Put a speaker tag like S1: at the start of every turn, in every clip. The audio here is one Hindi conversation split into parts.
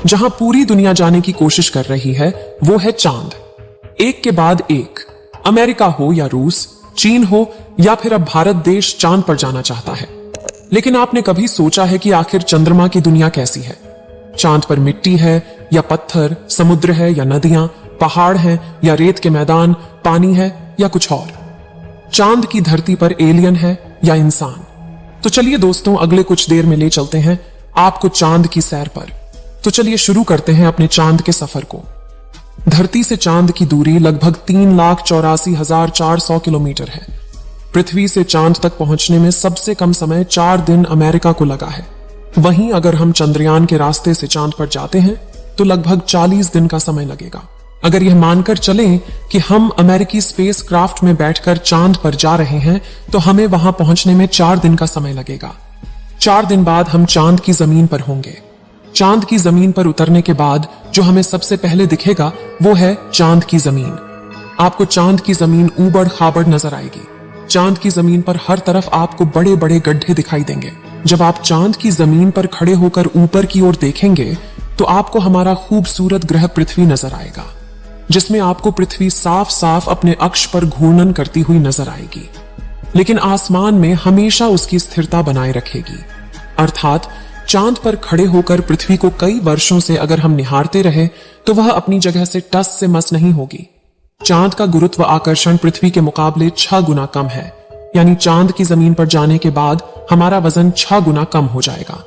S1: जहां पूरी दुनिया जाने की कोशिश कर रही है वो है चांद। एक के बाद एक, अमेरिका हो या रूस, चीन हो या फिर अब भारत देश चांद पर जाना चाहता है। लेकिन आपने कभी सोचा है कि आखिर चंद्रमा की दुनिया कैसी है? चांद पर मिट्टी है या पत्थर, समुद्र है या नदियां, पहाड़ हैं या रेत के मैदान, पानी है या कुछ और? चांद की धरती पर एलियन है या इंसान? तो चलिए दोस्तों, अगले कुछ देर में ले चलते हैं आपको चांद की सैर पर। तो चलिए शुरू करते हैं अपने चांद के सफर को। धरती से चांद की दूरी लगभग 3,84,400 किलोमीटर है। पृथ्वी से चांद तक पहुंचने में सबसे कम समय 4 दिन अमेरिका को लगा है। वहीं अगर हम चंद्रयान के रास्ते से चांद पर जाते हैं तो लगभग 40 दिन का समय लगेगा। अगर यह मानकर चलें कि हम अमेरिकी स्पेस क्राफ्ट में बैठकर चांद पर जा रहे हैं तो हमें वहां पहुंचने में 4 दिन का समय लगेगा। 4 दिन बाद हम चांद की जमीन पर होंगे। चांद की जमीन पर उतरने के बाद जो हमें सबसे पहले दिखेगा वो है चांद की जमीन। आपको चांद की जमीन ऊबड़ खाबड़ नजर आएगी। चांद की जमीन पर हर तरफ आपको बड़े बड़े गड्ढे दिखाई देंगे। जब आप चांद की जमीन पर खड़े होकर ऊपर की ओर देखेंगे तो आपको हमारा खूबसूरत ग्रह पृथ्वी नजर आएगा, जिसमें आपको पृथ्वी साफ साफ अपने अक्ष पर घूर्णन करती हुई नजर आएगी, लेकिन आसमान में हमेशा उसकी स्थिरता बनाए रखेगी। अर्थात चांद पर खड़े होकर पृथ्वी को कई वर्षों से अगर हम निहारते रहे तो वह अपनी जगह से टस से मस नहीं होगी। चांद का गुरुत्व आकर्षण पृथ्वी के मुकाबले 6 गुना कम है, यानी चांद की जमीन पर जाने के बाद हमारा वजन 6 गुना कम हो जाएगा।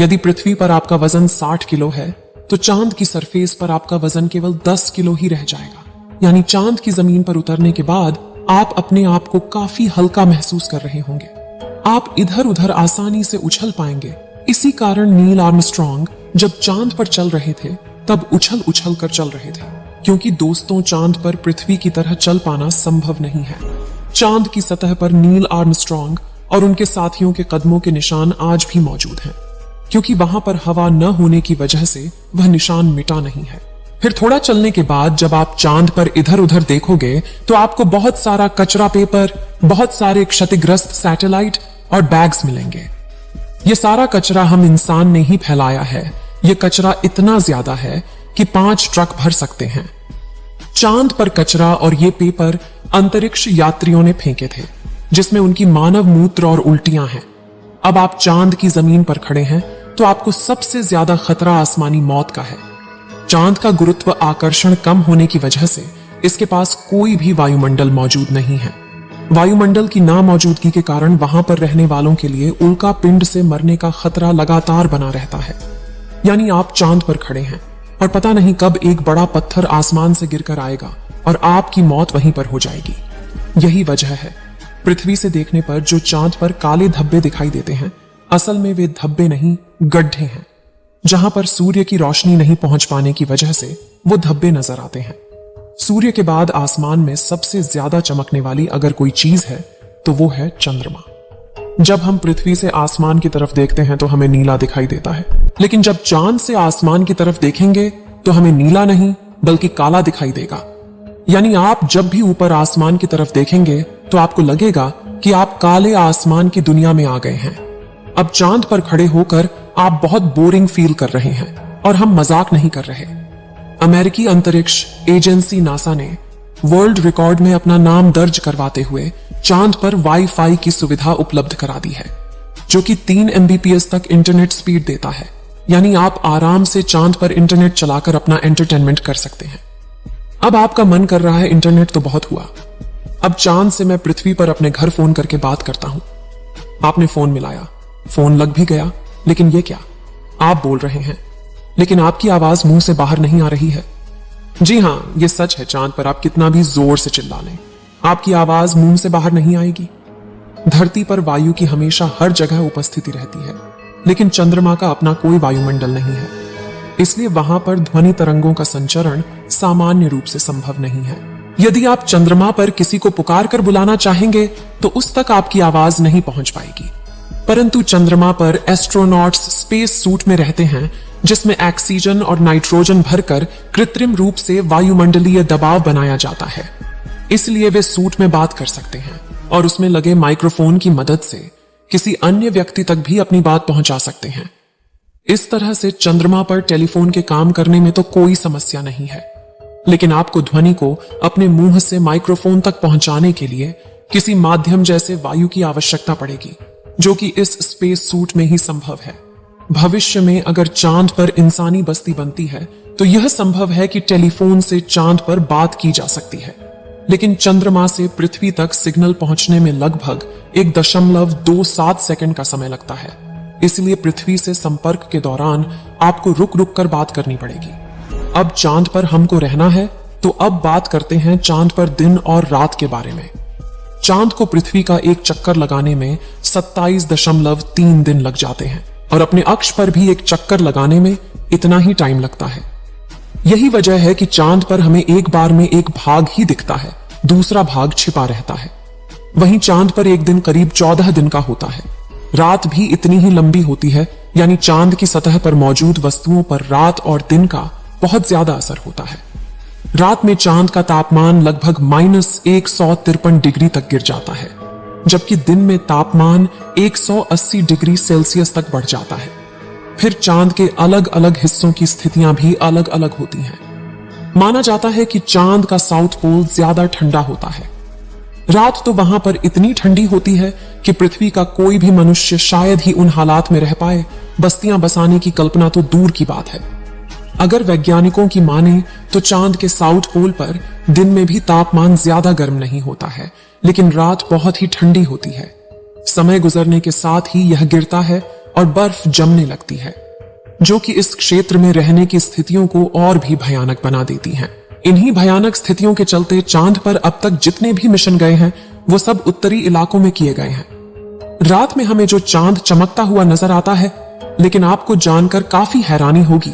S1: यदि पृथ्वी पर आपका वजन 60 किलो है तो चांद की सरफेस पर आपका वजन केवल 10 किलो ही रह जाएगा। यानी चांद की जमीन पर उतरने के बाद आप अपने आप को काफी हल्का महसूस कर रहे होंगे। आप इधर उधर आसानी से उछल पाएंगे। इसी कारण नील आर्मस्ट्रॉन्ग जब चांद पर चल रहे थे तब उछल उछल कर चल रहे थे, क्योंकि दोस्तों चांद पर पृथ्वी की तरह चल पाना संभव नहीं है। चांद की सतह पर नील आर्मस्ट्रॉन्ग और उनके साथियों के कदमों के निशान आज भी मौजूद हैं, क्योंकि वहां पर हवा न होने की वजह से वह निशान मिटा नहीं है। फिर थोड़ा चलने के बाद जब आप चांद पर इधर उधर देखोगे तो आपको बहुत सारा कचरा पेपर, बहुत सारे क्षतिग्रस्त सैटेलाइट और बैग्स मिलेंगे। ये सारा कचरा हम इंसान ने ही फैलाया है। ये कचरा इतना ज्यादा है कि 5 ट्रक भर सकते हैं। चांद पर कचरा और ये पेपर अंतरिक्ष यात्रियों ने फेंके थे, जिसमें उनकी मानव मूत्र और उल्टियां हैं। अब आप चांद की जमीन पर खड़े हैं तो आपको सबसे ज्यादा खतरा आसमानी मौत का है। चांद का गुरुत्व आकर्षण कम होने की वजह से इसके पास कोई भी वायुमंडल मौजूद नहीं है। वायुमंडल की ना मौजूदगी के कारण वहां पर रहने वालों के लिए उल्का पिंड से मरने का खतरा लगातार बना रहता है। यानी आप चांद पर खड़े हैं और पता नहीं कब एक बड़ा पत्थर आसमान से गिरकर आएगा और आपकी मौत वहीं पर हो जाएगी। यही वजह है पृथ्वी से देखने पर जो चांद पर काले धब्बे दिखाई देते हैं, असल में वे धब्बे नहीं, गड्ढे हैं। जहां पर सूर्य की रोशनी नहीं पहुंच पाने की वजह से वो धब्बे नजर आते हैं। सूर्य के बाद आसमान में सबसे ज्यादा चमकने वाली अगर कोई चीज है तो वो है चंद्रमा। जब हम पृथ्वी से आसमान की तरफ देखते हैं तो हमें नीला दिखाई देता है, लेकिन जब चांद से आसमान की तरफ देखेंगे तो हमें नीला नहीं बल्कि काला दिखाई देगा। यानी आप जब भी ऊपर आसमान की तरफ देखेंगे तो आपको लगेगा कि आप काले आसमान की दुनिया में आ गए हैं। अब चांद पर खड़े होकर आप बहुत बोरिंग फील कर रहे हैं, और हम मजाक नहीं कर रहे। अमेरिकी अंतरिक्ष एजेंसी नासा ने वर्ल्ड रिकॉर्ड में अपना नाम दर्ज करवाते हुए चांद पर वाईफाई की सुविधा उपलब्ध करा दी है, जो कि 3 MBPS तक इंटरनेट स्पीड देता है। यानी आप आराम से चांद पर इंटरनेट चलाकर अपना एंटरटेनमेंट कर सकते हैं। अब आपका मन कर रहा है इंटरनेट तो बहुत हुआ, अब चांद से मैं पृथ्वी पर अपने घर फोन करके बात करता हूं। आपने फोन मिलाया, फोन लग भी गया, लेकिन ये क्या, आप बोल रहे हैं लेकिन आपकी आवाज मुंह से बाहर नहीं आ रही है। जी हां, ये सच है, चांद पर आप कितना भी जोर से चिल्ला लें, आपकी आवाज मुंह से बाहर नहीं आएगी। धरती पर वायु की हमेशा हर जगह उपस्थिति रहती है, लेकिन चंद्रमा का अपना कोई वायुमंडल नहीं है, इसलिए वहां पर ध्वनि तरंगों का संचरण सामान्य रूप से संभव नहीं है। यदि आप चंद्रमा पर किसी को पुकार कर बुलाना चाहेंगे तो उस तक आपकी आवाज नहीं पहुंच पाएगी। परंतु चंद्रमा पर एस्ट्रोनॉट्स स्पेस सूट में रहते हैं, जिसमें ऑक्सीजन और नाइट्रोजन भरकर कृत्रिम रूप से वायुमंडलीय दबाव बनाया जाता है। इसलिए वे सूट में बात कर सकते हैं और उसमें लगे माइक्रोफोन की मदद से किसी अन्य व्यक्ति तक भी अपनी बात पहुंचा सकते हैं। इस तरह से चंद्रमा पर टेलीफोन के काम करने में तो कोई समस्या नहीं है, लेकिन आपको ध्वनि को अपने मुंह से माइक्रोफोन तक पहुंचाने के लिए किसी माध्यम जैसे वायु की आवश्यकता पड़ेगी, जो कि इस स्पेस सूट में ही संभव है। भविष्य में अगर चांद पर इंसानी बस्ती बनती है तो यह संभव है कि टेलीफोन से चांद पर बात की जा सकती है, लेकिन चंद्रमा से पृथ्वी तक सिग्नल पहुंचने में लगभग 1.27 सेकंड का समय लगता है। इसलिए पृथ्वी से संपर्क के दौरान आपको रुक रुक कर बात करनी पड़ेगी। अब चांद पर हमको रहना है, तो अब बात करते हैं चांद पर दिन और रात के बारे में। चांद को पृथ्वी का एक चक्कर लगाने में 27.3 दिन लग जाते हैं और अपने अक्ष पर भी एक चक्कर लगाने में इतना ही टाइम लगता है। यही वजह है कि चांद पर हमें एक बार में एक भाग ही दिखता है, दूसरा भाग छिपा रहता है। वहीं चांद पर एक दिन करीब 14 दिन का होता है। रात भी इतनी ही लंबी होती है, यानी चांद की सतह पर मौजूद वस्तुओं पर रात और दिन का बहुत ज्यादा असर होता है। रात में चांद का तापमान लगभग -153 डिग्री तक गिर जाता है, जबकि दिन में तापमान 180 डिग्री सेल्सियस तक बढ़ जाता है। फिर चांद के अलग अलग हिस्सों की स्थितियां भी अलग अलग होती हैं। माना जाता है कि चांद का साउथ पोल ज्यादा ठंडा होता है। रात तो वहां पर इतनी ठंडी होती है कि पृथ्वी का कोई भी मनुष्य शायद ही उन हालात में रह पाए। बस्तियां बसाने की कल्पना तो दूर की बात है। अगर वैज्ञानिकों की माने तो चांद के साउथ पोल पर दिन में भी तापमान ज्यादा गर्म नहीं होता है, लेकिन रात बहुत ही ठंडी होती है। समय गुजरने के साथ ही यह गिरता है और बर्फ जमने लगती है, जो कि इस क्षेत्र में रहने की स्थितियों को और भी भयानक बना देती हैं। इन्हीं भयानक स्थितियों के चलते चांद पर अब तक जितने भी मिशन गए हैं वो सब उत्तरी इलाकों में किए गए हैं। रात में हमें जो चांद चमकता हुआ नजर आता है, लेकिन आपको जानकर काफी हैरानी होगी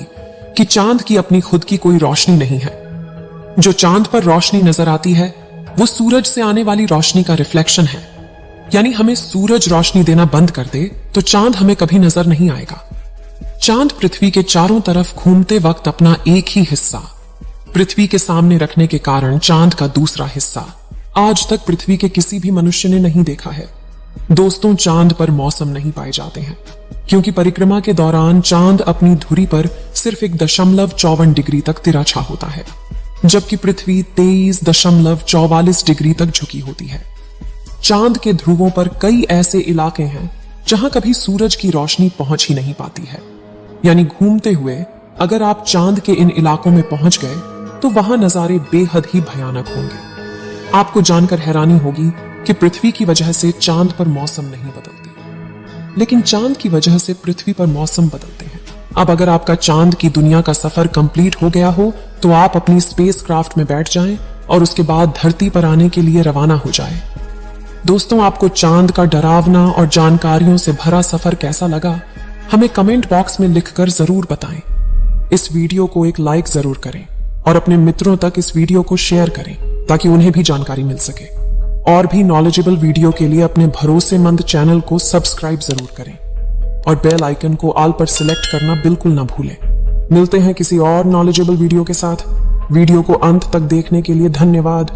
S1: कि चांद की अपनी खुद की कोई रोशनी नहीं है। जो चांद पर रोशनी नजर आती है वो सूरज से आने वाली रोशनी का रिफ्लेक्शन है। यानी हमें सूरज रोशनी देना बंद कर दे तो चांद हमें कभी नजर नहीं आएगा। चांद पृथ्वी के चारों तरफ घूमते वक्त अपना एक ही हिस्सा पृथ्वी के सामने रखने के कारण चांद का दूसरा हिस्सा आज तक पृथ्वी के किसी भी मनुष्य ने नहीं देखा है। दोस्तों, चांद पर मौसम नहीं पाए जाते हैं, क्योंकि परिक्रमा के दौरान चांद अपनी धुरी पर सिर्फ 1.54 डिग्री तक तिरछा होता है, जबकि पृथ्वी 23.44 डिग्री तक झुकी होती है। चांद के ध्रुवों पर कई ऐसे इलाके हैं जहां कभी सूरज की रोशनी पहुंच ही नहीं पाती है। यानी घूमते हुए अगर आप चांद के इन इलाकों में पहुंच गए तो वहां नजारे बेहद ही भयानक होंगे। आपको जानकर हैरानी होगी कि पृथ्वी की वजह से चांद पर मौसम नहीं बदलते, लेकिन चांद की वजह से पृथ्वी पर मौसम बदलते हैं। अब अगर आपका चांद की दुनिया का सफर कंप्लीट हो गया हो तो आप अपनी स्पेस क्राफ्ट में बैठ जाएं और उसके बाद धरती पर आने के लिए रवाना हो जाएं। दोस्तों, आपको चांद का डरावना और जानकारियों से भरा सफर कैसा लगा, हमें कमेंट बॉक्स में लिखकर जरूर बताएं। इस वीडियो को एक लाइक जरूर करें और अपने मित्रों तक इस वीडियो को शेयर करें ताकि उन्हें भी जानकारी मिल सके। और भी नॉलेजेबल वीडियो के लिए अपने भरोसेमंद चैनल को सब्सक्राइब जरूर करें और बेल आइकन को ऑल पर सिलेक्ट करना बिल्कुल ना भूलें। मिलते हैं किसी और नॉलेजेबल वीडियो के साथ। वीडियो को अंत तक देखने के लिए धन्यवाद।